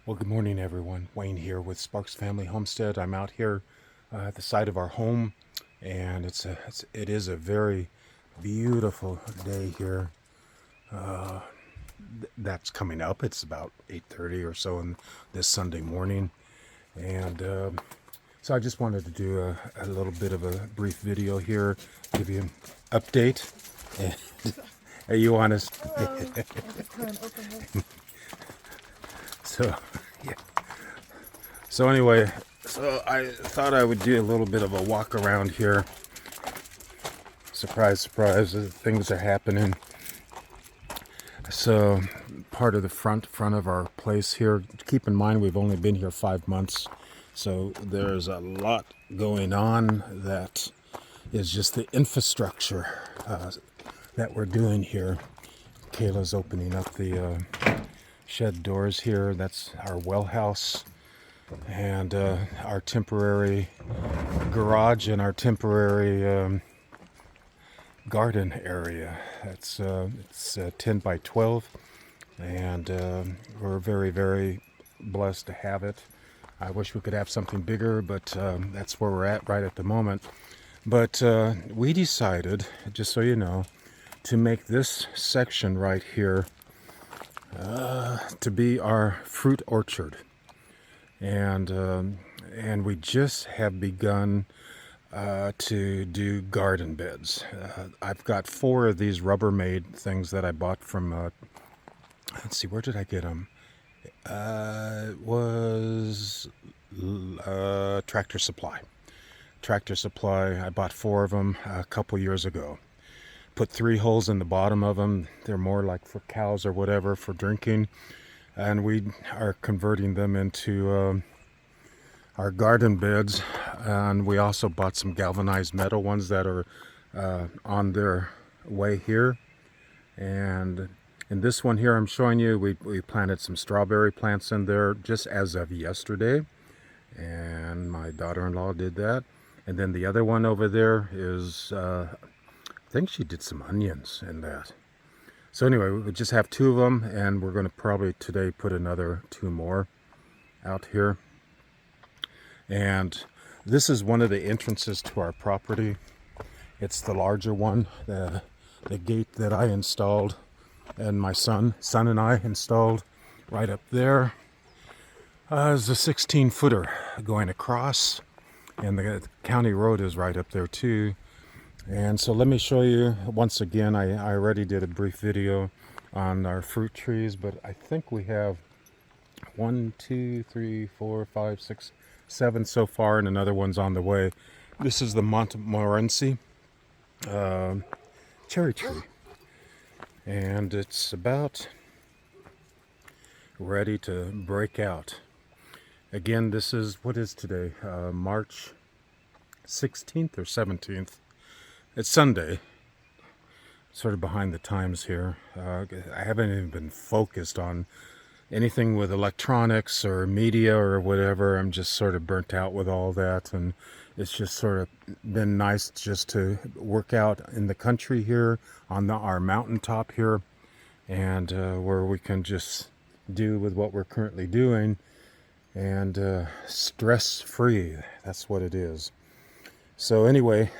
Well, good morning, everyone. Wayne here with Sparks Family Homestead. I'm out here at the side of our home, and it is a very beautiful day here. That's coming up. It's about 8:30 or so on this Sunday morning, and so I just wanted to do a little bit of a brief video here, give you an update. And are you honest? So, yeah. So anyway, so I thought I would do a little bit of a walk around here. Surprise, surprise, things are happening. So part of the front of our place here, keep in mind we've only been here 5 months. So there's a lot going on that is just the infrastructure that we're doing here. Kayla's opening up the shed doors here. That's our well house and our temporary garage and our temporary garden area. It's 10 by 12, and we're very, very blessed to have it. I wish we could have something bigger, but that's where we're at right at the moment. But we decided, just so you know, to make this section right here to be our fruit orchard. And we just have begun to do garden beds. I've got 4 of these Rubbermaid things that I bought from, let's see, where did I get them? It was Tractor Supply. Tractor Supply, I bought 4 of them a couple years ago. Put 3 holes in the bottom of them. They're more like for cows or whatever, for drinking. And we are converting them into our garden beds. And we also bought some galvanized metal ones that are on their way here. And in this one here I'm showing you, we planted some strawberry plants in there just as of yesterday. And my daughter-in-law did that. And then the other one over there is, I think she did some onions in that. So anyway, we just have 2 of them, and we're going to probably today put another 2 more out here. And this is one of the entrances to our property. It's the larger one, the gate that I installed, and my son and I installed right up there. There's a 16-footer going across, and the county road is right up there too. And so let me show you once again. I already did a brief video on our fruit trees, but I think we have 1, 2, 3, 4, 5, 6, 7 so far, and another one's on the way. This is the Montmorency cherry tree, and it's about ready to break out. Again, this is, what is today? March 16th or 17th. It's Sunday, sort of behind the times here. I haven't even been focused on anything with electronics or media or whatever. I'm just sort of burnt out with all that, and it's just sort of been nice just to work out in the country here on our mountaintop here, and where we can just do with what we're currently doing, and stress-free. That's what it is. So anyway,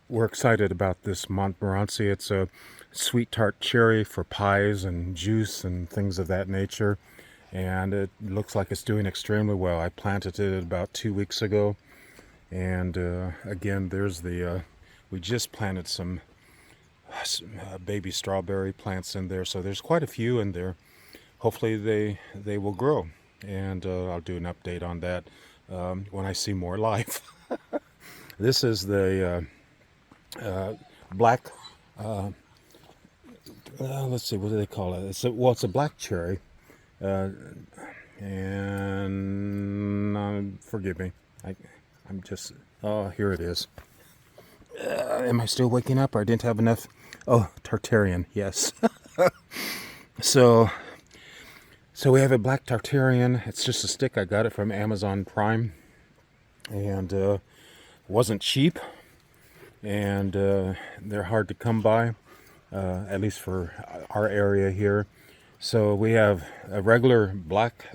we're excited about this Montmorency. It's a sweet tart cherry for pies and juice and things of that nature. And it looks like it's doing extremely well. I planted it about 2 weeks ago. And again, there's the, we just planted some baby strawberry plants in there. So there's quite a few in there. Hopefully they will grow. And I'll do an update on that when I see more life. This is the black, let's see, what do they call it? It's a black cherry. And forgive me, I'm just, oh, here it is. Am I still waking up, or I didn't have enough? Oh, Tartarian, yes. So we have a black Tartarian. It's just a stick. I got it from Amazon Prime. And wasn't cheap, and they're hard to come by, at least for our area here. So we have a regular black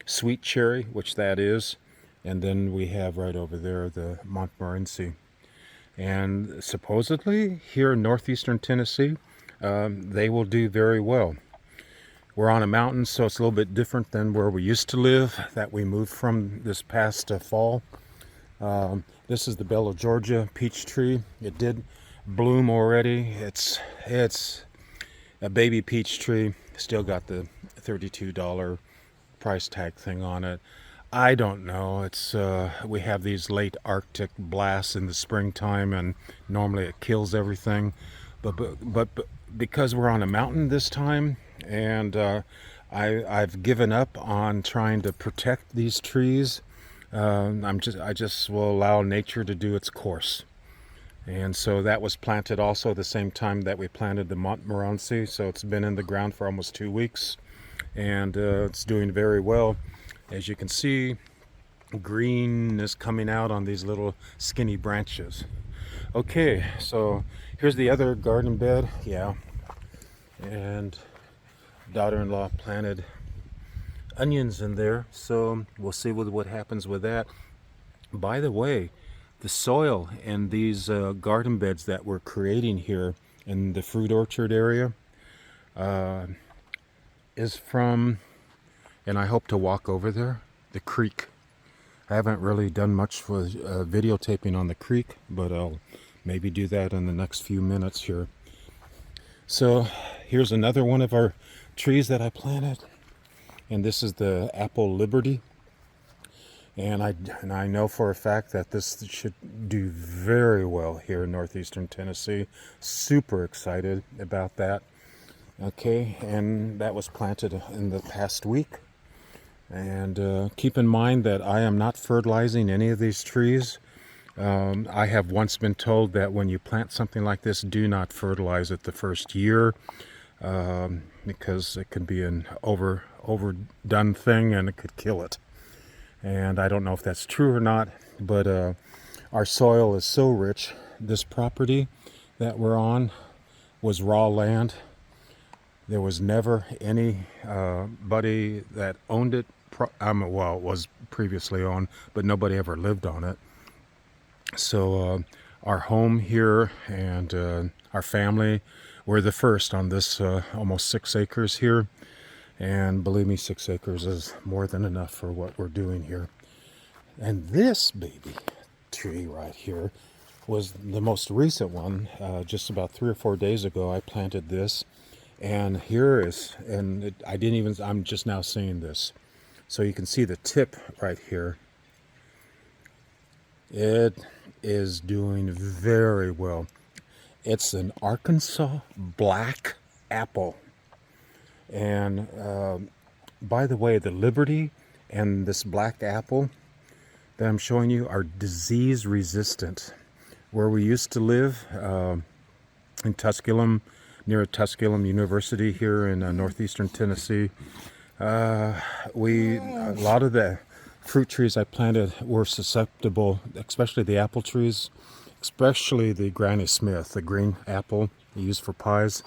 sweet cherry, which that is. And then we have right over there the Montmorency. And supposedly here in northeastern Tennessee, they will do very well. We're on a mountain, so it's a little bit different than where we used to live, that we moved from this past fall. This is the Bella Georgia peach tree. It did bloom already. It's a baby peach tree. Still got the $32 price tag thing on it. I don't know. It's we have these late Arctic blasts in the springtime, and normally it kills everything. But because we're on a mountain this time, and I've given up on trying to protect these trees. I just will allow nature to do its course. And so that was planted also the same time that we planted the Montmorency. So it's been in the ground for almost 2 weeks, and it's doing very well. As you can see, green is coming out on these little skinny branches. Okay, so here's the other garden bed. Yeah, and daughter-in-law planted onions in there, so we'll see what happens with that. By the way, the soil in these garden beds that we're creating here in the fruit orchard area is from, and I hope to walk over there, the creek. I haven't really done much for videotaping on the creek, but I'll maybe do that in the next few minutes here. So here's another one of our trees that I planted, and this is the Apple Liberty. And I know for a fact that this should do very well here in northeastern Tennessee. Super excited about that. Okay, and that was planted in the past week. And keep in mind that I am not fertilizing any of these trees. I have once been told that when you plant something like this, do not fertilize it the first year, because it can be an overdone thing and it could kill it. And I don't know if that's true or not, but our soil is so rich. This property that we're on was raw land. There was never anybody that owned it. Well, it was previously owned, but nobody ever lived on it. So our home here and our family were the first on this almost 6 acres here. And believe me, 6 acres is more than enough for what we're doing here. And this baby tree right here was the most recent one. Just about 3 or 4 days ago, I planted this. And here is, and I'm just now seeing this. So you can see the tip right here. It is doing very well. It's an Arkansas black apple. And by the way, the Liberty and this black apple that I'm showing you are disease resistant. Where we used to live in Tusculum, near Tusculum University here in northeastern Tennessee, a lot of the fruit trees I planted were susceptible, especially the apple trees, especially the Granny Smith, the green apple used for pies.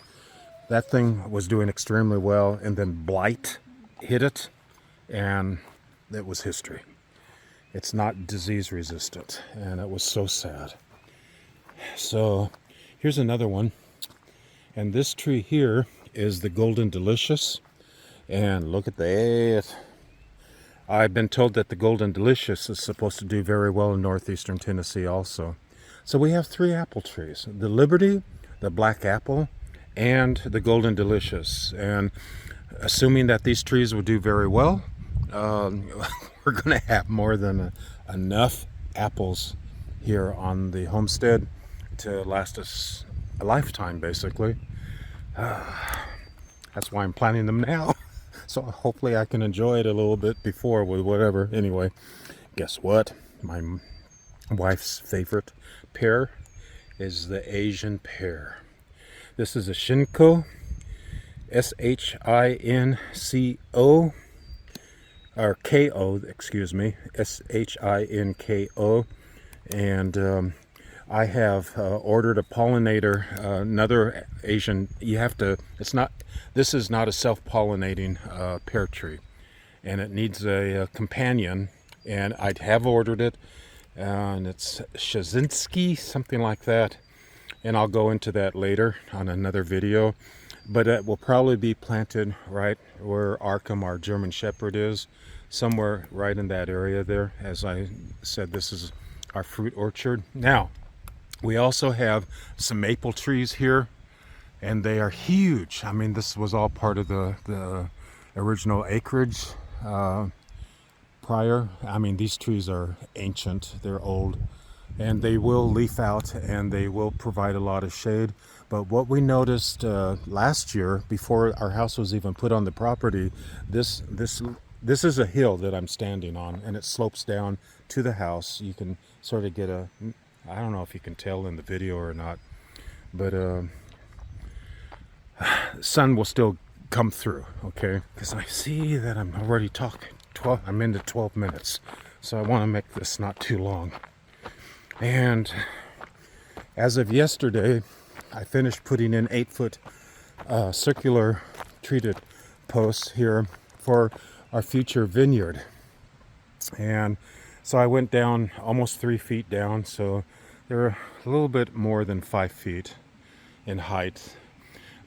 That thing was doing extremely well, and then blight hit it, and it was history. It's not disease resistant, and it was so sad. So here's another one, and this tree here is the Golden Delicious, and look at that. I've been told that the Golden Delicious is supposed to do very well in northeastern Tennessee also. So we have 3 apple trees: the Liberty, the black apple, and the Golden Delicious. And assuming that these trees will do very well, we're going to have more than enough apples here on the homestead to last us a lifetime, basically. That's why I'm planting them now. So hopefully I can enjoy it a little bit before with whatever. Anyway, guess what? My wife's favorite pear is the Asian pear. This is a Shinko, S-H-I-N-C-O, or K-O, excuse me, S-H-I-N-K-O. And I have ordered a pollinator, another Asian. You have to, this is not a self-pollinating pear tree. and it needs a companion, and I have ordered it, and it's Shazinski, something like that, and I'll go into that later on another video. But it will probably be planted right where Arkham, our German Shepherd, is, somewhere right in that area there. As I said, this is our fruit orchard. Now, we also have some maple trees here, and they are huge. I mean, this was all part of the original acreage prior. I mean, these trees are ancient, they're old, and they will leaf out and they will provide a lot of shade. But what we noticed last year, before our house was even put on the property, this is a hill that I'm standing on, and it slopes down to the house. You can sort of get a, I don't know if you can tell in the video or not, but sun will still come through, okay? Because I see that I'm already talking. I'm into 12 minutes, so I want to make this not too long. And as of yesterday, I finished putting in 8-foot circular treated posts here for our future vineyard. And so I went down almost 3 feet down, so they're a little bit more than 5 feet in height.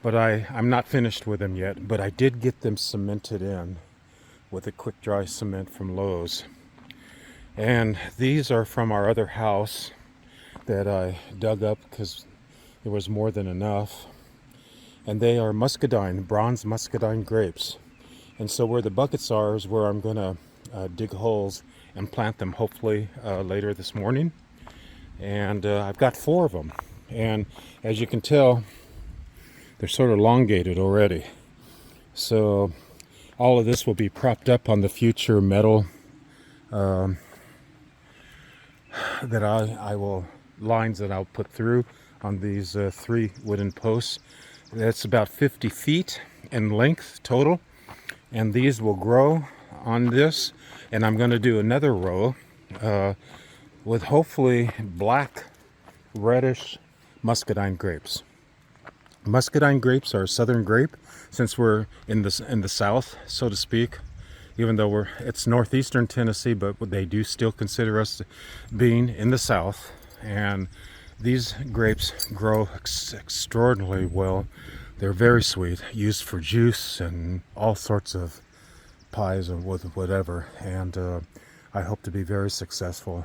But I'm not finished with them yet, but I did get them cemented in with a quick dry cement from Lowe's. And these are from our other house that I dug up because there was more than enough. And they are Muscadine, bronze Muscadine grapes. And so where the buckets are is where I'm going to dig holes and plant them, hopefully later this morning. And I've got 4 of them. And as you can tell, they're sort of elongated already. So all of this will be propped up on the future metal that lines that I'll put through on these 3 wooden posts. That's about 50 feet in length total, and these will grow on this. And I'm going to do another row with hopefully black, reddish Muscadine grapes. Muscadine grapes are a southern grape, since we're in the south, so to speak. Even though it's northeastern Tennessee, but they do still consider us being in the south. And these grapes grow extraordinarily well. They're very sweet, used for juice and all sorts of pies and with whatever. And I hope to be very successful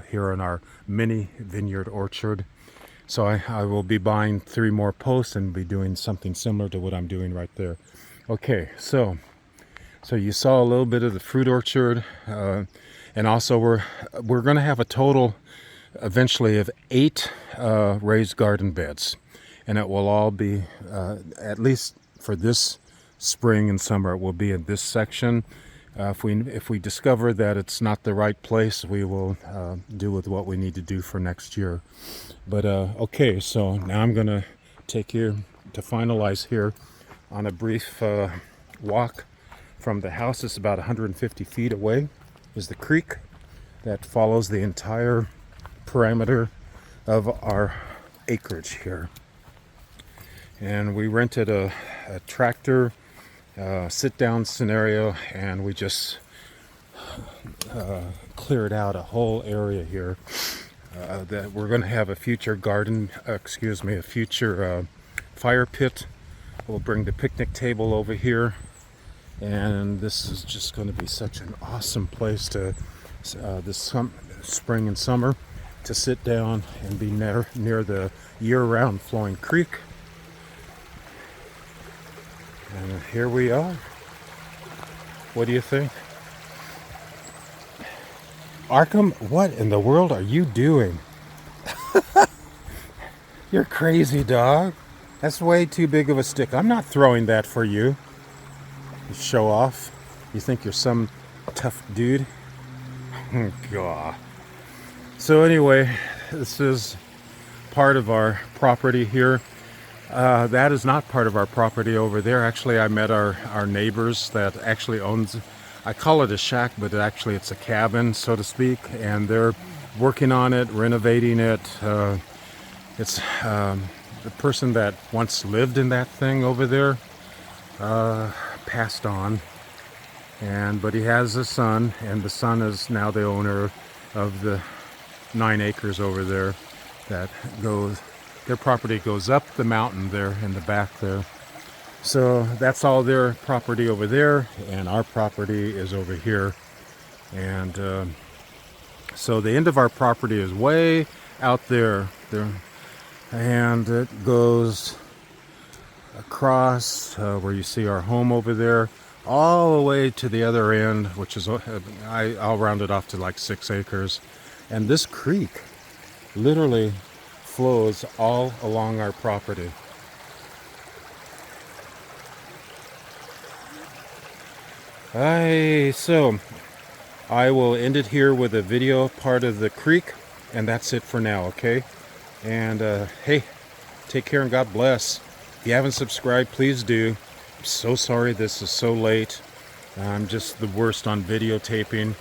here in our mini vineyard orchard. So I will be buying 3 more posts and be doing something similar to what I'm doing right there. Okay, so you saw a little bit of the fruit orchard, and also we're going to have a total eventually of 8 raised garden beds, and it will all be at least for this spring and summer, it will be in this section. If we discover that it's not the right place, we will do with what we need to do for next year. But okay, so now I'm going to take you to finalize here on a brief walk from the house. It's about 150 feet away is the creek that follows the entire perimeter of our acreage here. And we rented a tractor sit-down scenario, and we just cleared out a whole area here that we're going to have a future a future fire pit. We'll bring the picnic table over here, and this is just going to be such an awesome place to this spring and summer to sit down and be near the year-round flowing creek. And here we are. What do you think? Arkham, what in the world are you doing? You're crazy, dog. That's way too big of a stick. I'm not throwing that for you. You show off. You think you're some tough dude? God. So anyway, this is part of our property here. That is not part of our property over there. Actually, I met our neighbors that actually owns, I call it a shack, but actually it's a cabin, so to speak, and they're working on it, renovating it. It's the person that once lived in that thing over there passed on, but he has a son, and the son is now the owner of the 9 acres over there that goes, their property goes up the mountain there in the back there. So that's all their property over there, and our property is over here. And so the end of our property is way out there, and it goes across where you see our home over there, all the way to the other end, which is, I'll round it off to like 6 acres. And this creek literally flows all along our property. So I will end it here with a video part of the creek, and that's it for now, okay? And hey, take care and God bless. If you haven't subscribed, please do. I'm so sorry this is so late. I'm just the worst on videotaping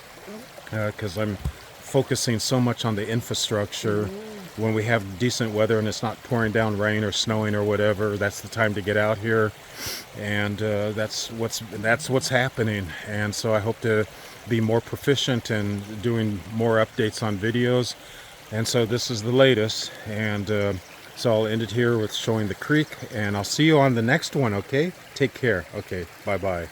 because I'm focusing so much on the infrastructure. When we have decent weather and it's not pouring down rain or snowing or whatever, that's the time to get out here, and that's what's happening. And so I hope to be more proficient in doing more updates on videos. And so this is the latest, and so I'll end it here with showing the creek, and I'll see you on the next one, okay? Take care. Okay, bye-bye.